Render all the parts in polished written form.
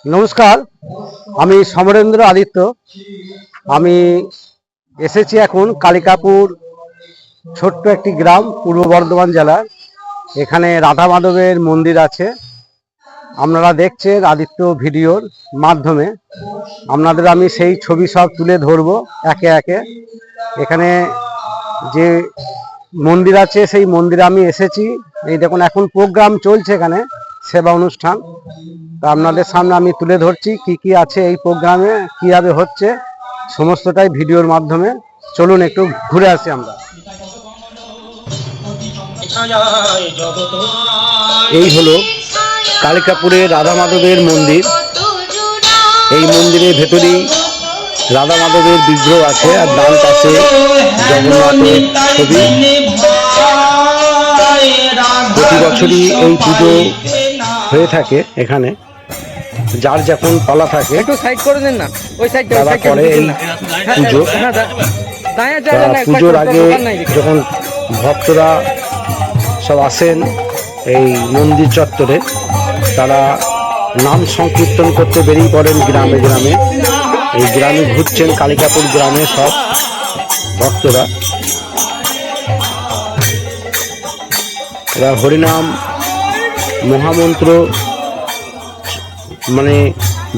নমস্কার, আমি সমরেন্দ্র আদিত্য। আমি এসেছি এখন কালিকাপুর, ছোট্ট একটি গ্রাম, পূর্ব বর্ধমান জেলার। এখানে রাধা মাধবের মন্দির আছে। আপনারা দেখছেন আদিত্য ভিডিওর মাধ্যমে। আপনাদের আমি সেই ছবি সব তুলে ধরবো একে একে। এখানে যে মন্দির আছে সেই মন্দিরে আমি এসেছি। এই দেখুন, এখন প্রোগ্রাম চলছে এখানে, সেবা অনুষ্ঠান। তা আপনাদের সামনে আমি তুলে ধরছি কি কি আছে এই প্রোগ্রামে, কিভাবে হচ্ছে, সমস্তটাই ভিডিওর মাধ্যমে। চলুন একটু ঘুরে আসি আমরা। এই হলো কালিকাপুরের রাধা মাধবের মন্দির। এই মন্দিরের ভেতরেই রাধা মাধবের বিগ্রহ আছে, আর ডান পাশে জগন্নাথের ছবি। প্রতি বছরই এই পুজো হয়ে থাকে এখানে। যার যখন পালা থাকে তারা করে এই পুজো। পুজোর আগে যখন ভক্তরা সব আসেন এই মন্দির চত্বরে, তারা নাম সংকীর্তন করতে বেরিয়ে পড়েন গ্রামে গ্রামে। এই গ্রামে ঘুরছেন কালিকাপুর গ্রামে সব ভক্তরা। এরা হরিনাম মহামন্ত্র মানে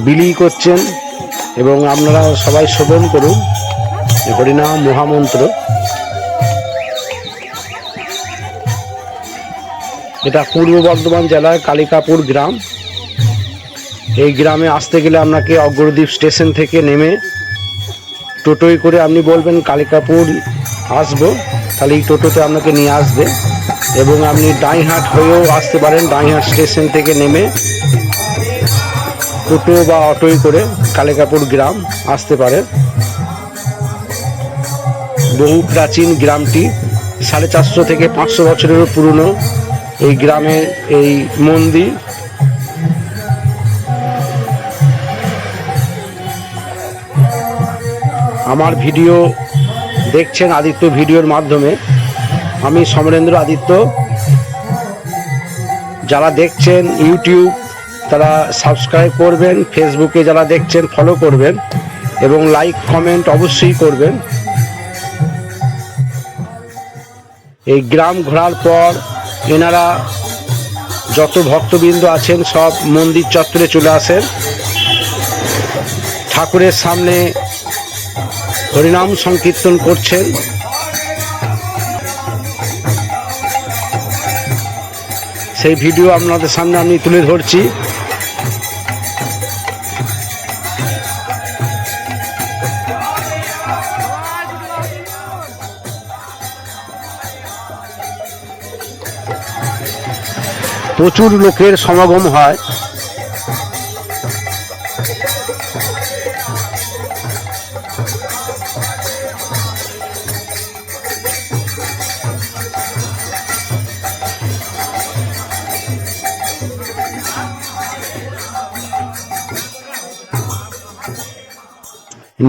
বিলি করছেন, এবং আপনারা সবাই শ্রবণ করুন হরিনাম মহামন্ত্র। এটা পূর্ব বর্ধমান জেলার কালিকাপুর গ্রাম। এই গ্রামে আসতে গেলে আপনাকে অগ্রদ্বীপ স্টেশন থেকে নেমে টোটোয় করে আপনি বলবেন কালিকাপুর আসবো, তাহলে এই টোটোতে আপনাকে নিয়ে আসবে। এবং আপনি ডাইহাট হয়েও আসতে পারেন, ডাইহাট স্টেশন থেকে নেমে টোটো বা অটোয় করে কালিকাপুর গ্রাম আসতে পারেন। বহু প্রাচীন গ্রামটি, 450 থেকে 500 বছরেরও পুরনো এই গ্রামের এই মন্দির। আমার ভিডিও দেখছেন আদিত্য ভিডিওর মাধ্যমে। আমি সমরেন্দ্র আদিত্য। যারা দেখছেন ইউটিউব তারা সাবস্ক্রাইব করবেন, ফেসবুকে যারা দেখছেন ফলো করবেন, এবং লাইক কমেন্ট অবশ্যই করবেন। এই গ্রাম ঘোরার পর এনারা যত ভক্তবৃন্দ আছেন সব মন্দির চত্বরে চলে আসেন। ঠাকুরের সামনে হরিনাম সংকীর্তন করছেন। সেই ভিডিও আপনাদের সামনে আমি তুলে ধরছি। প্রচুর লোকের সমাগম হয়।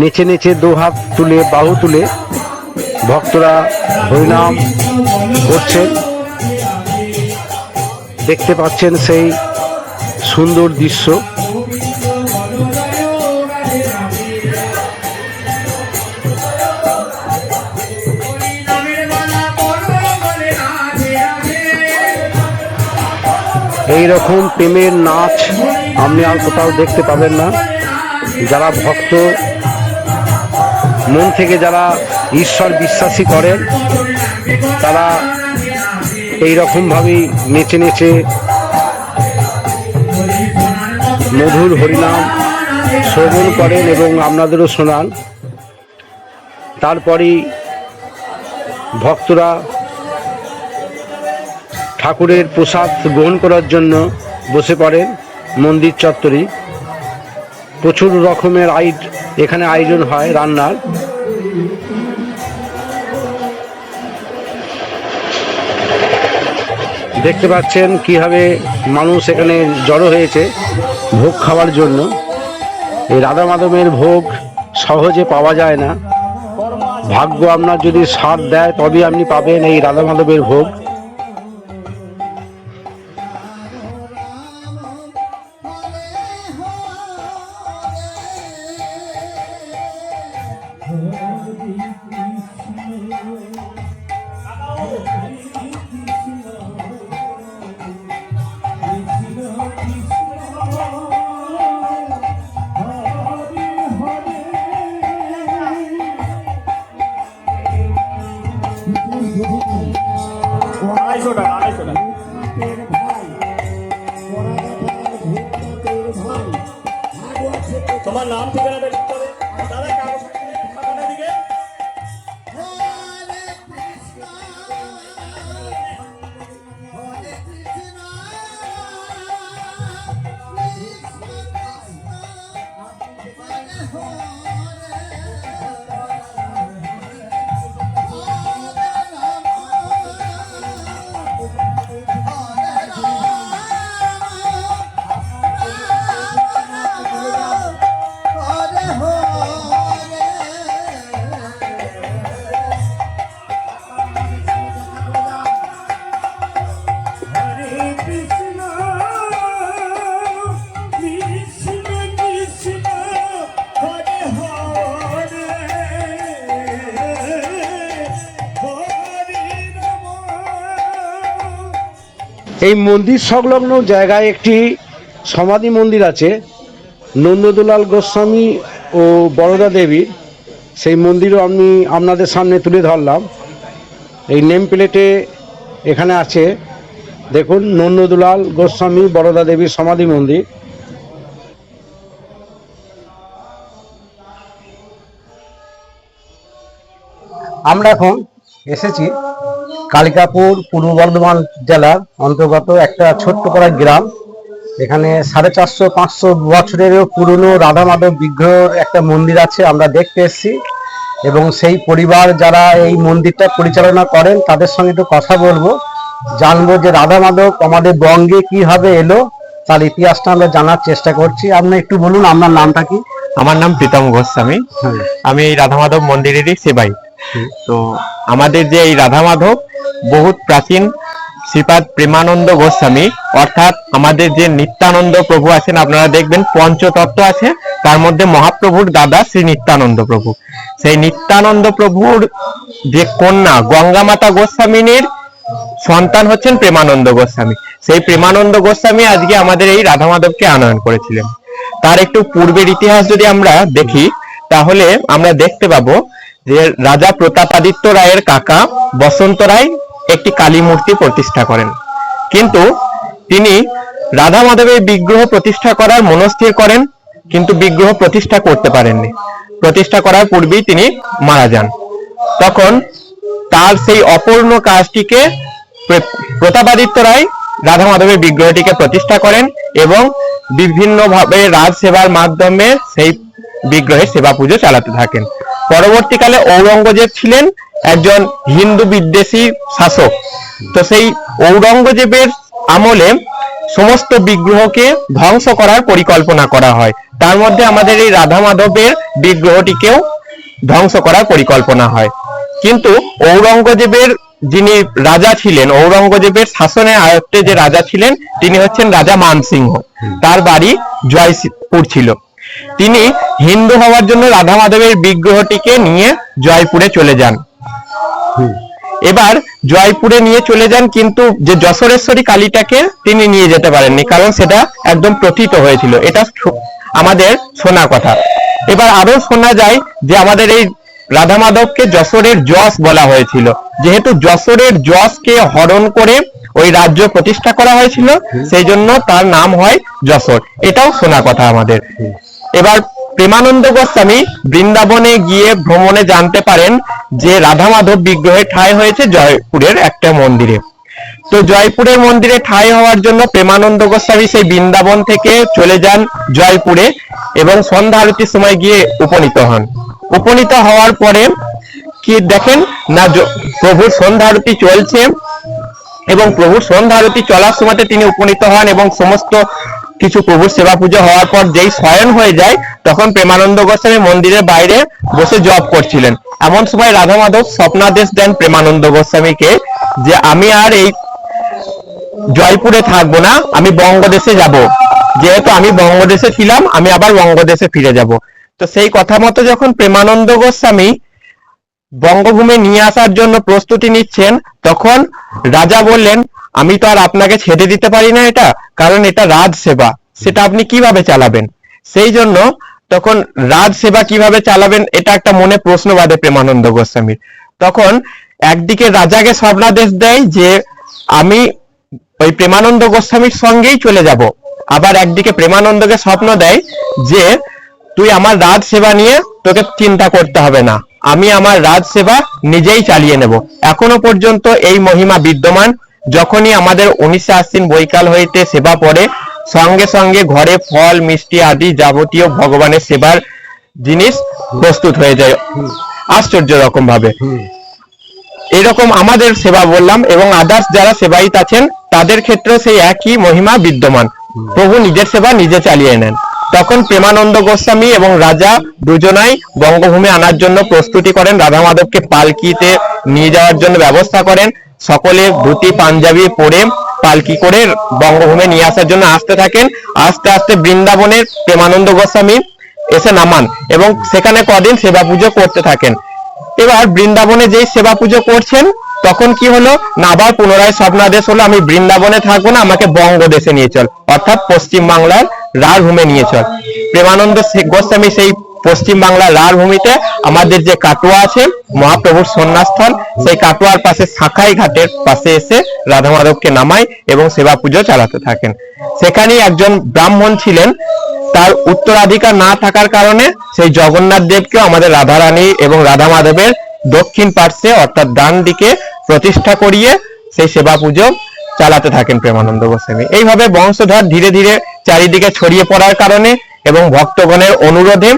নেচে নেচে দু হাত তুলে বাহু তুলে ভক্তরা হরিনাম করছেন। দেখতে পাচ্ছেন সেই সুন্দর দৃশ্য। এই রকম প্রেমের নাচ আপনি আর কোথাও দেখতে পাবেন না। যারা ভক্ত মন থেকে, যারা ঈশ্বর বিশ্বাসী করেন, তারা এই রকমভাবেই নেচে নেচে মধুর হরিনাম শ্রবণ করেন এবং আপনাদেরও শোনান। তারপরেই ভক্তরা ঠাকুরের প্রসাদ গ্রহণ করার জন্য বসে পড়েন মন্দির চত্বরে। প্রচুর রকমের এখানে আয়োজন হয় রান্নার। দেখতে পাচ্ছেন কিভাবে মানুষ এখানে জড়ো হয়েছে ভোগ খাওয়ার জন্য। এই রাধা মাধবের ভোগ সহজে পাওয়া যায় না। ভাগ্য আপনার যদি সাথ দেয় তবেই আপনি পাবেন এই রাধা মাধবের ভোগ। তোমার নাম ঠিকানাটা লিখতে হবে দাদা, কাগজটা দিকে। এই মন্দির সংলগ্ন জায়গায় একটি সমাধি মন্দির আছে নন্দদুলাল গোস্বামী ও বরদা দেবীর। সেই মন্দিরও আমি আপনাদের সামনে তুলে ধরলাম। এই নেম প্লেটে এখানে আছে, দেখুন, নন্দদুলাল গোস্বামী বরদা দেবীর সমাধি মন্দির। আমরা এখন এসেছি কালিকাপুর, পূর্ব বর্ধমান জেলার অন্তর্গত একটা ছোট্ট পাড়া গ্রাম। এখানে 450-500 বছরেরও পুরনো রাধা মাধব বিগ্রহের একটা মন্দির আছে, আমরা দেখতে এসেছি। এবং সেই পরিবার যারা এই মন্দিরটা পরিচালনা করেন তাদের সঙ্গে একটু কথা বলবো, জানবো যে রাধা মাধব আমাদের বঙ্গে কিভাবে এলো, তার ইতিহাসটা আমরা জানার চেষ্টা করছি। আপনি একটু বলুন আপনার নামটা কি? আমার নাম প্রীতম গোস্বামী। আমি এই রাধা মাধব মন্দিরেরই সেবাই। তো আমাদের যে এই রাধা মাধব বহুত প্রাচীন শ্রীপাদ প্রেমানন্দ গোস্বামী, অর্থাৎ আমাদের যে নিত্যানন্দ প্রভু আছেন, আপনারা দেখবেন পঞ্চতত্ত্ব আছে, তার মধ্যে মহাপ্রভুর দাদা শ্রী নিত্যানন্দ প্রভু। সেই নিত্যানন্দ প্রভুর যে কন্যা গঙ্গা মাতা গোস্বামিনীর সন্তান হচ্ছেন প্রেমানন্দ গোস্বামী। সেই প্রেমানন্দ গোস্বামী আজকে আমাদের এই রাধা মাধবকে আনয়ন করেছিলেন। তার একটু পূর্বের ইতিহাস যদি আমরা দেখি, তাহলে আমরা দেখতে পাবো যে রাজা প্রতাপাদিত্য রায়ের কাকা বসন্ত রায় একটি কালী মূর্তি প্রতিষ্ঠা করেন, কিন্তু তিনি রাধা মাধবের বিগ্রহ প্রতিষ্ঠা করার মনস্থির করেন, কিন্তু বিগ্রহ প্রতিষ্ঠা করতে পারেননি। প্রতিষ্ঠা করার পূর্বেই তিনি মারা যান। তখন তার সেই অপূর্ণ কাজটিকে প্রতাপাদিত্য রায় রাধা মাধবের বিগ্রহটিকে প্রতিষ্ঠা করেন এবং বিভিন্নভাবে রাজ সেবার মাধ্যমে সেই বিগ্রহের সেবা পুজো চালাতে থাকেন। পরবর্তীকালে ঔরঙ্গজেব ছিলেন একজন হিন্দু বিদ্বেষী শাসক। তো সেই ঔরঙ্গজেবের আমলে সমস্ত বিগ্রহকে ধ্বংস করার পরিকল্পনা করা হয়। তার মধ্যে আমাদের এই রাধা মাধবের বিগ্রহটিকেও ধ্বংস করার পরিকল্পনা হয়। কিন্তু ঔরঙ্গজেবের যিনি রাজা ছিলেন, ঔরঙ্গজেবের শাসনের আয়ত্তে যে রাজা ছিলেন, তিনি হচ্ছেন রাজা মানসিংহ। তার বাড়ি জয়পুর ছিল। তিনি হিন্দু হওয়ার জন্য রাধা মাধবের বিগ্রহটিকে নিয়ে জয়পুরে চলে যান। এবার জয়পুরে নিয়ে চলে যান, কিন্তু যে যশোরেশ্বরী কালীটাকে তিনি নিয়ে যেতে পারেননি, কারণ সেটা একদম প্রথিত হয়েছিল। এটা আমাদের শোনা কথা। এবার আরো শোনা যায় যে আমাদের এই রাধা মাধবকে যশোরের যশ বলা হয়েছিল, যেহেতু যশোরের যশকে হরণ করে ওই রাজ্য প্রতিষ্ঠা করা হয়েছিল, সেই জন্য তার নাম হয় যশোর। এটাও শোনা কথা আমাদের। এবার প্রেমানন্দ গোস্বামী বৃন্দাবনে গিয়ে ভ্রমণে জানতে পারেন যে রাধা মাধব বিগ্রহের ঠাঁই হয়েছে জয়পুরের একটা মন্দিরে। তো জয়পুরের মন্দিরে ঠাঁই হওয়ার জন্য প্রেমানন্দ গোস্বামী সেই বৃন্দাবন থেকে চলে যান জয়পুরে এবং সন্ধ্যা আরতির সময় গিয়ে উপনীত হন। উপনীত হওয়ার পরে কি দেখেন না, প্রভুর সন্ধ্যা আরতি চলছে এবং প্রভুর সন্ধ্যা আরতি চলার সময় তিনি উপনীত হন এবং সমস্ত কিছু প্রভুর সেবা পুজো হওয়ার পর যেই শয়ন হয়ে যায়, তখন প্রেমানন্দ গোস্বামী মন্দিরের বাইরে বসে জপ করছিলেন। এমন সময় রাধা মাধব স্বপ্নাদেশ দেন প্রেমানন্দ গোস্বামীকে যে আমি আর এই জয়পুরে থাকবো না, আমি বঙ্গদেশে যাব। যেহেতু আমি বঙ্গদেশে ছিলাম, আমি আবার বঙ্গদেশে ফিরে যাব। তো সেই কথা মতো যখন প্রেমানন্দ গোস্বামী বঙ্গভূমে নিয়ে আসার জন্য প্রস্তুতি নিচ্ছেন, তখন রাজা বললেন, আমি তো আর আপনাকে ছেড়ে দিতে পারি না এটা, কারণ এটা রাজ সেবা, সেটা আপনি কিভাবে চালাবেন? সেই জন্য তখন রাজ সেবা কিভাবে চালাবেন, এটা একটা মনে প্রশ্ন বাঁধে প্রেমানন্দ গোস্বামীর। তখন একদিকে রাজাকে স্বপ্নাদেশ দেয় যে আমি ওই প্রেমানন্দ গোস্বামীর সঙ্গেই চলে যাব। আবার একদিকে প্রেমানন্দকে স্বপ্ন দেয় যে তুই আমার রাজ সেবা নিয়ে তোকে চিন্তা করতে হবে না, আমি আমার রাজ সেবা নিজেই চালিয়ে নেব। এখনো পর্যন্ত এই মহিমা বিদ্যমান। যখনই আমাদের 19 আশ্বিন বৈকাল হইতে সেবা পড়ে, সঙ্গে সঙ্গে ঘরে ফল মিষ্টি আদি যাবতীয় ভগবানের সেবার জিনিস প্রস্তুত হয়ে যায় আশ্চর্য রকম ভাবে। এরকম আমাদের সেবা বললাম, এবং আদার্স যারা সেবায়িত আছেন তাদের ক্ষেত্রেও সেই একই মহিমা বিদ্যমান। প্রভু নিজের সেবা নিজে চালিয়ে নেন। তখন প্রেমানন্দ গোস্বামী এবং রাজা দুজনাই বঙ্গভূমি আনার জন্য প্রস্তুতি করেন, রাধা মাধবকে পালকিতে নিয়ে যাওয়ার জন্য ব্যবস্থা করেন। সকলে ধুতি পাঞ্জাবি পরে পালকি করে বঙ্গভূমি নিয়ে আসার জন্য আসতে থাকেন। আস্তে আস্তে বৃন্দাবনের প্রেমানন্দ গোস্বামী এসে নামান এবং সেখানে কদিন সেবা পুজো করতে থাকেন। এবার বৃন্দাবনে যেই সেবা পুজো করছেন তখন কি হলো না, আবার পুনরায় স্বপ্নাদেশ হলো আমি বৃন্দাবনে থাকবো না, আমাকে বঙ্গদেশে নিয়ে চল, অর্থাৎ পশ্চিম বাংলার রাঢ়ভূমে নিয়ে চল। প্রেমানন্দ গোস্বামী সেই পশ্চিম বাংলার রাঢ়ভূমিতে আমাদের যে কাটোয়া আছে মহাপ্রভুর সন্ন্যাসস্থল, সেই কাটোয়ার পাশে শাখাই ঘাটের পাশে এসে রাধা মাধবকে নামায় এবং সেবা পুজো চালাতে থাকেন। সেখানেই একজন ব্রাহ্মণ ছিলেন, তার উত্তরাধিকার না থাকার কারণে সেই জগন্নাথ দেবকেও আমাদের রাধারানী এবং রাধা মাধবের দক্ষিণ পার্শ্বে অর্থাৎ ডান দিকে প্রতিষ্ঠা করিয়ে সেই সেবা পুজো চালাতে থাকেন প্রেমানন্দ গোস্বামী। এইভাবে বংশধর ধীরে ধীরে চারিদিকে ছড়িয়ে পড়ার কারণে এবং ভক্তগণের অনুরোধে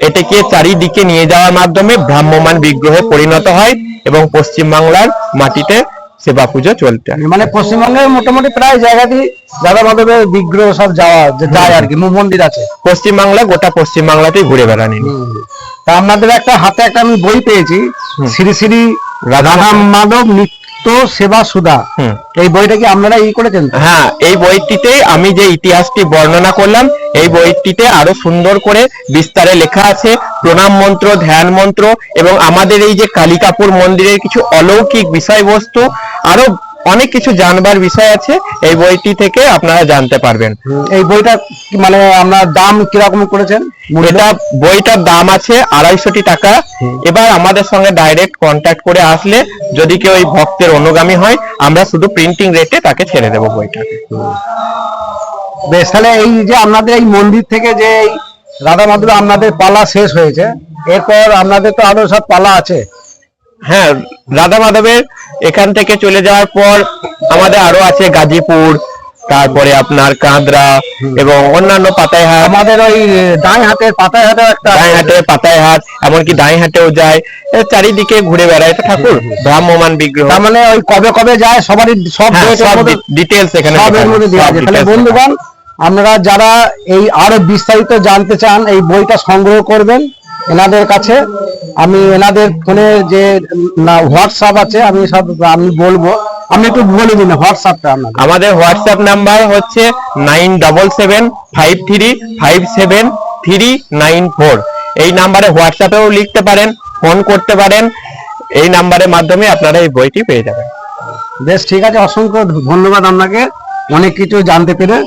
এটাকে চারিদিকে নিয়ে যাওয়ার মাধ্যমে ভ্রাম্যমান বিগ্রহে পরিণত হয় এবং পশ্চিম বাংলার মাটিতে সেবা পুজো চলতে হয়। মানে পশ্চিমবঙ্গের মোটামুটি প্রায় জায়গাতেই রাধা মাধবের বিগ্রহ সব যায় আর কি, মন্দির আছে পশ্চিম বাংলা, গোটা পশ্চিম বাংলাতেই ঘুরে বেড়ানি। তা আপনাদের একটা হাতে একটা আমি বই পেয়েছি, শ্রী শ্রী রাধা মাধব নিত্য সেবা সুধা, এই বইটা কি আপনারা করেছেন? হ্যাঁ, এই বইটিতে আমি যে ইতিহাসটি বর্ণনা করলাম এই বইটিতে আরো সুন্দর করে বিস্তারে লেখা আছে প্রণাম মন্ত্র, ধ্যান মন্ত্র এবং আমাদের এই যে কালিকাপুর মন্দিরের কিছু অলৌকিক বিষয়বস্তু, আরো অনেক কিছু জানবার বিষয় আছে। এই বইটি থেকে আপনারা জানতে পারবেন। এই বইটা মানে আপনার দাম কিরকম করেছেন? এটা বইটার দাম আছে 250 টাকা। এবার আমাদের সঙ্গে ডাইরেক্ট কন্ট্যাক্ট করে আসলে যদি কেউ ওই ভক্তের অনুগামী হয় আমরা শুধু প্রিন্টিং রেটে তাকে ছেড়ে দেবো বইটাকে। বেশ, তাহলে এই যে আপনাদের এই মন্দির থেকে যে এই রাধা মাধব আপনাদের পালা শেষ হয়েছে, এরপর আপনাদের তো আরো সব পালা আছে। হ্যাঁ, রাধা মাধবের এখান থেকে চলে যাওয়ার পর আমাদের আরো আছে গাজীপুর, তারপরে আপনার কাঁদরা এবং অন্যান্য পাতাইহাট। আমাদের ওই ডান হাতের পাতাইহাটে একটা, ডান হাটে পাতাইহাট, এমনকি ডাই হাটেও যায়। চারিদিকে ঘুরে বেড়ায় ঠাকুর ভ্রাম্যমান বিগ্রহ। তার মানে ওই কবে কবে যায় সবারই সব ডিটেলস এখানে সবের মধ্যে দেওয়া আছে। তাহলে বন্ধুগণ, আপনারা যারা এই আরো বিস্তারিত জানতে চান এই বইটা সংগ্রহ করবেন এনাদের কাছে। আমি এনাদের ফোনে যে হোয়াটসঅ্যাপ আছে আমি বলবো, আপনি একটু বলে দিন হোয়াটসঅ্যাপটা আপনাদের। আমাদের হোয়াটসঅ্যাপ নাম্বার হচ্ছে 9775537394। এই নাম্বারে হোয়াটসঅ্যাপেও লিখতে পারেন, ফোন করতে পারেন। এই নাম্বারের মাধ্যমে আপনারা এই বইটি পেয়ে যাবেন। বেশ, ঠিক আছে, অসংখ্য ধন্যবাদ আপনাকে অনেক কিছু জানতে পেরে।